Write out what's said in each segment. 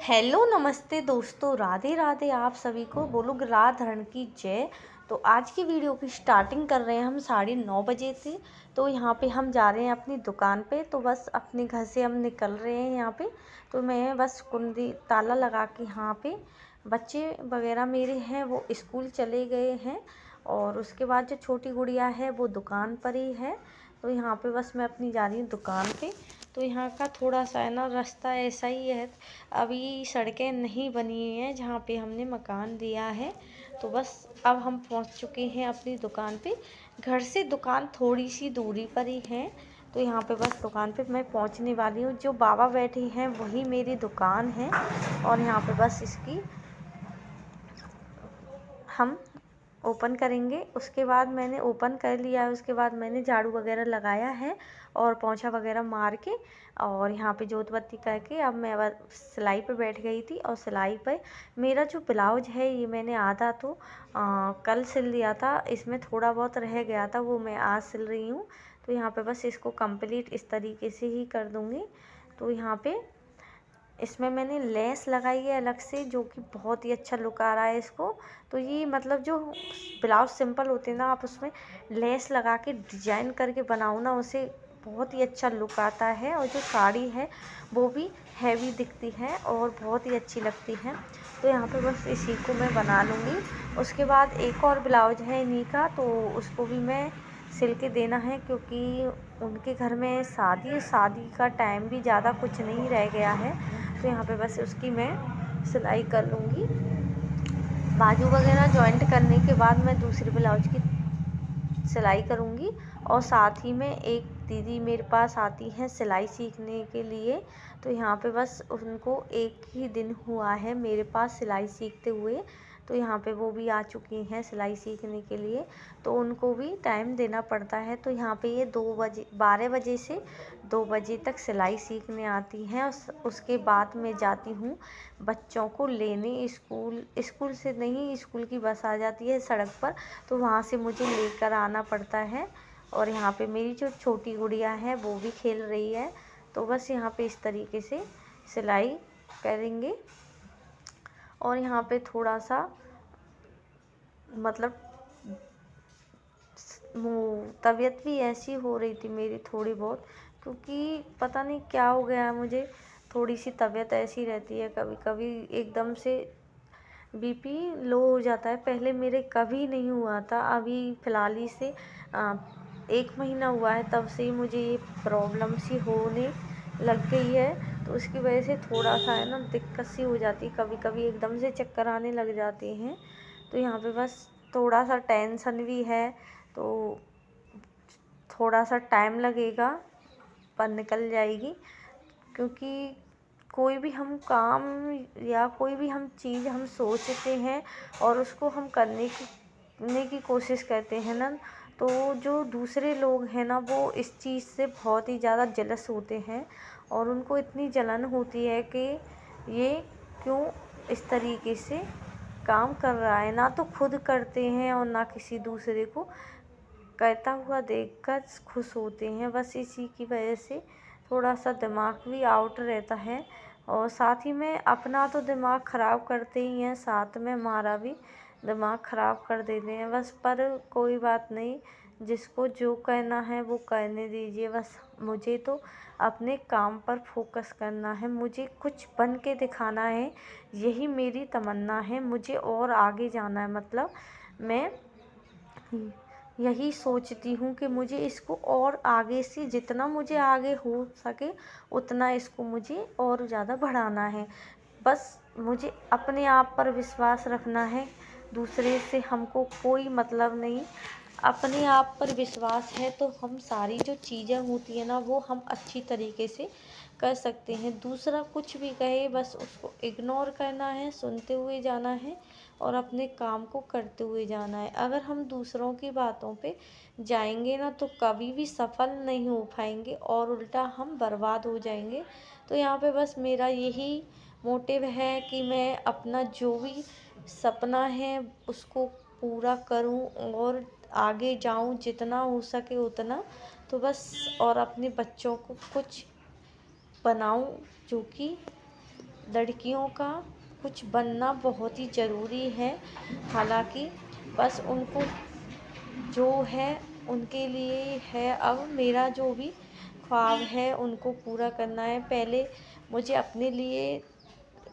Hello नमस्ते दोस्तों, राधे राधे। आप सभी को बोलो राधा धरण की जय। तो आज की वीडियो की स्टार्टिंग कर रहे हैं हम 9:30 बजे से। तो यहाँ पे हम जा रहे हैं अपनी दुकान पे। तो बस अपने घर से हम निकल रहे हैं यहाँ पे। तो मैं बस कुंडी ताला लगा के यहाँ पे बच्चे वगैरह मेरे हैं वो स्कूल चले गए हैं, और उसके बाद जो छोटी गुड़िया है वो दुकान पर ही है। तो यहाँ पे बस मैं अपनी जा रही हूँ दुकान पे। तो यहाँ का थोड़ा सा है ना रास्ता ऐसा ही है, अभी सड़कें नहीं बनी हुई हैं जहाँ पे हमने मकान दिया है। तो बस अब हम पहुँच चुके हैं अपनी दुकान पे। घर से दुकान थोड़ी सी दूरी पर ही है। तो यहाँ पे बस दुकान पे मैं पहुँचने वाली हूँ। जो बाबा बैठे हैं वही मेरी दुकान है, और यहाँ पे बस इसकी हम ओपन करेंगे। उसके बाद मैंने ओपन कर लिया है, उसके बाद मैंने झाड़ू वगैरह लगाया है और पोंछा वगैरह मार के, और यहाँ पे जोत बत्ती करके अब मैं सिलाई पे बैठ गई थी। और सिलाई पे मेरा जो ब्लाउज है ये मैंने आधा तो कल सिल दिया था, इसमें थोड़ा बहुत रह गया था वो मैं आज सिल रही हूँ। तो यहाँ पे बस इसको कंप्लीट इस तरीके से ही कर दूँगी। तो यहाँ पे इसमें मैंने लेस लगाई है अलग से, जो कि बहुत ही अच्छा लुक आ रहा है इसको। तो ये मतलब जो ब्लाउज सिंपल होते हैं ना, आप उसमें लेस लगा के डिजाइन करके बनाओ ना, उसे बहुत ही अच्छा लुक आता है। और जो साड़ी है वो भी हैवी दिखती है और बहुत ही अच्छी लगती है। तो यहाँ पे बस इसी को मैं बना लूँगी। उसके बाद एक और ब्लाउज है इन्हीं का, तो उसको भी मैं सिल के देना है, क्योंकि उनके घर में शादी का टाइम भी ज़्यादा कुछ नहीं रह गया है। तो यहाँ पे बस उसकी मैं सिलाई कर लूँगी। बाजू वगैरह जॉइंट करने के बाद मैं दूसरे ब्लाउज की सिलाई करूँगी। और साथ ही में एक दीदी मेरे पास आती हैं सिलाई सीखने के लिए। तो यहाँ पे बस उनको एक ही दिन हुआ है मेरे पास सिलाई सीखते हुए। तो यहाँ पे वो भी आ चुकी हैं सिलाई सीखने के लिए। तो उनको भी टाइम देना पड़ता है। तो यहाँ पे ये 12 बजे से 2 बजे तक सिलाई सीखने आती हैं। उसके बाद मैं जाती हूँ बच्चों को लेने स्कूल से नहीं, स्कूल की बस आ जाती है सड़क पर, तो वहाँ से मुझे लेकर आना पड़ता है। और यहाँ पे मेरी जो छोटी गुड़िया है वो भी खेल रही है। तो बस यहाँ पे इस तरीके से सिलाई करेंगे। और यहाँ पे थोड़ा सा मतलब तबीयत भी ऐसी हो रही थी मेरी थोड़ी बहुत, क्योंकि पता नहीं क्या हो गया है मुझे। थोड़ी सी तबीयत ऐसी रहती है, कभी कभी एकदम से बीपी लो हो जाता है। पहले मेरे कभी नहीं हुआ था, अभी फ़िलहाल ही से 1 महीना हुआ है, तब से ही मुझे ये प्रॉब्लम सी होने लग गई है। तो उसकी वजह से थोड़ा सा है ना दिक्कत सी हो जाती है, कभी कभी एकदम से चक्कर आने लग जाते हैं। तो यहाँ पे बस थोड़ा सा टेंशन भी है, तो थोड़ा सा टाइम लगेगा पर निकल जाएगी। क्योंकि कोई भी हम काम या कोई भी हम चीज़ हम सोचते हैं और उसको हम करने की कोशिश करते हैं ना, तो जो दूसरे लोग हैं ना वो इस चीज़ से बहुत ही ज़्यादा जेलस होते हैं। और उनको इतनी जलन होती है कि ये क्यों इस तरीके से काम कर रहा है, ना तो खुद करते हैं और ना किसी दूसरे को करता हुआ देखकर खुश होते हैं। बस इसी की वजह से थोड़ा सा दिमाग भी आउट रहता है। और साथ ही में अपना तो दिमाग ख़राब करते ही हैं, साथ में हमारा भी दिमाग ख़राब कर देते हैं। बस पर कोई बात नहीं, जिसको जो करना है वो करने दीजिए। बस मुझे तो अपने काम पर फोकस करना है, मुझे कुछ बन के दिखाना है, यही मेरी तमन्ना है। मुझे और आगे जाना है, मतलब मैं यही सोचती हूँ कि मुझे इसको और आगे से जितना मुझे आगे हो सके उतना इसको मुझे और ज़्यादा बढ़ाना है। बस मुझे अपने आप पर विश्वास रखना है, दूसरे से हमको कोई मतलब नहीं। अपने आप पर विश्वास है तो हम सारी जो चीज़ें होती है ना वो हम अच्छी तरीके से कर सकते हैं। दूसरा कुछ भी कहे बस उसको इग्नोर करना है, सुनते हुए जाना है और अपने काम को करते हुए जाना है। अगर हम दूसरों की बातों पे जाएंगे ना तो कभी भी सफल नहीं हो पाएंगे और उल्टा हम बर्बाद हो जाएंगे। तो यहाँ पे बस मेरा यही मोटिव है कि मैं अपना जो भी सपना है उसको पूरा करूं और आगे जाऊं जितना हो सके उतना। तो बस और अपने बच्चों को कुछ बनाऊं जो कि लड़कियों का कुछ बनना बहुत ही ज़रूरी है। हालांकि बस उनको जो है उनके लिए है। अब मेरा जो भी ख्वाब है उनको पूरा करना है। पहले मुझे अपने लिए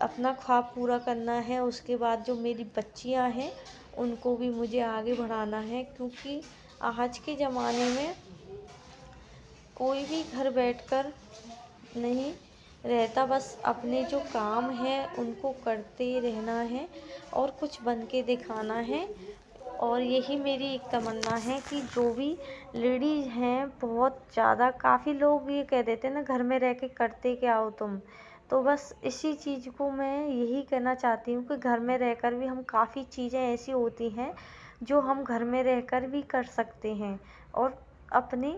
अपना ख्वाब पूरा करना है, उसके बाद जो मेरी बच्चियां हैं उनको भी मुझे आगे बढ़ाना है। क्योंकि आज के ज़माने में कोई भी घर बैठकर नहीं रहता, बस अपने जो काम है उनको करते रहना है और कुछ बन के दिखाना है। और यही मेरी एक तमन्ना है कि जो भी लेडीज़ हैं, बहुत ज़्यादा काफ़ी लोग ये कह देते हैं ना, घर में रह के करते क्या हो तुम। तो बस इसी चीज़ को मैं यही कहना चाहती हूँ कि घर में रहकर भी हम काफ़ी चीज़ें ऐसी होती हैं जो हम घर में रहकर भी कर सकते हैं। और अपने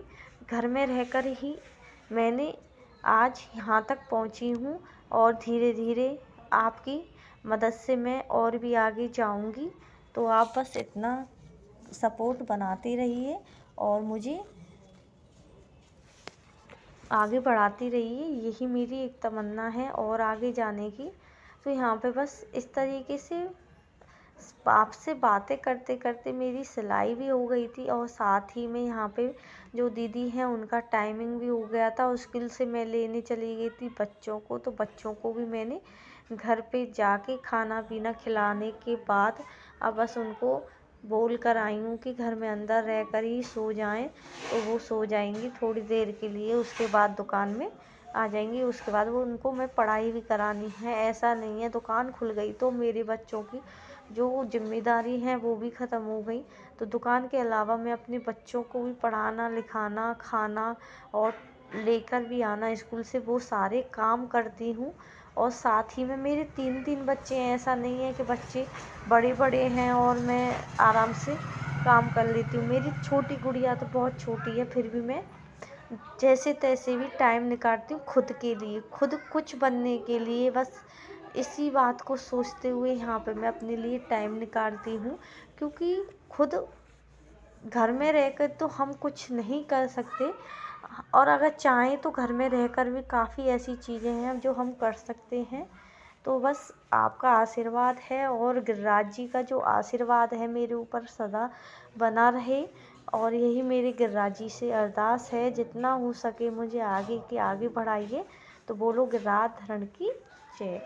घर में रहकर ही मैंने आज यहाँ तक पहुँची हूँ और धीरे धीरे आपकी मदद से मैं और भी आगे जाऊँगी। तो आप बस इतना सपोर्ट बनाते रहिए और मुझे आगे बढ़ाती रहिए, यही मेरी एक तमन्ना है और आगे जाने की। तो यहाँ पे बस इस तरीके से आपसे बातें करते करते मेरी सिलाई भी हो गई थी और साथ ही में यहाँ पे जो दीदी हैं उनका टाइमिंग भी हो गया था। स्कूल से मैं लेने चली गई थी बच्चों को, तो बच्चों को भी मैंने घर पे जाके खाना पीना खिलाने के बाद अब बस उनको बोल कर आई हूँ कि घर में अंदर रह कर ही सो जाएं। तो वो सो जाएंगी थोड़ी देर के लिए, उसके बाद दुकान में आ जाएंगी। उसके बाद वो उनको मैं पढ़ाई भी करानी है। ऐसा नहीं है दुकान खुल गई तो मेरे बच्चों की जो जिम्मेदारी है वो भी ख़त्म हो गई। तो दुकान के अलावा मैं अपने बच्चों को भी पढ़ाना लिखाना खाना और लेकर भी आना स्कूल से, वो सारे काम करती हूँ। और साथ ही में मेरे 3-3 बच्चे हैं, ऐसा नहीं है कि बच्चे बड़े बड़े हैं और मैं आराम से काम कर लेती हूँ। मेरी छोटी गुड़िया तो बहुत छोटी है, फिर भी मैं जैसे तैसे भी टाइम निकालती हूँ खुद के लिए, खुद कुछ बनने के लिए। बस इसी बात को सोचते हुए यहाँ पे मैं अपने लिए टाइम निकालती हूँ। क्योंकि खुद घर में रहकर तो हम कुछ नहीं कर सकते, और अगर चाहें तो घर में रहकर भी काफ़ी ऐसी चीज़ें हैं जो हम कर सकते हैं। तो बस आपका आशीर्वाद है और गिरिराज जी का जो आशीर्वाद है मेरे ऊपर सदा बना रहे। और यही मेरी गिरिराज जी से अरदास है, जितना हो सके मुझे आगे के आगे बढ़ाइए। तो बोलो गिरिराज धरण की जय।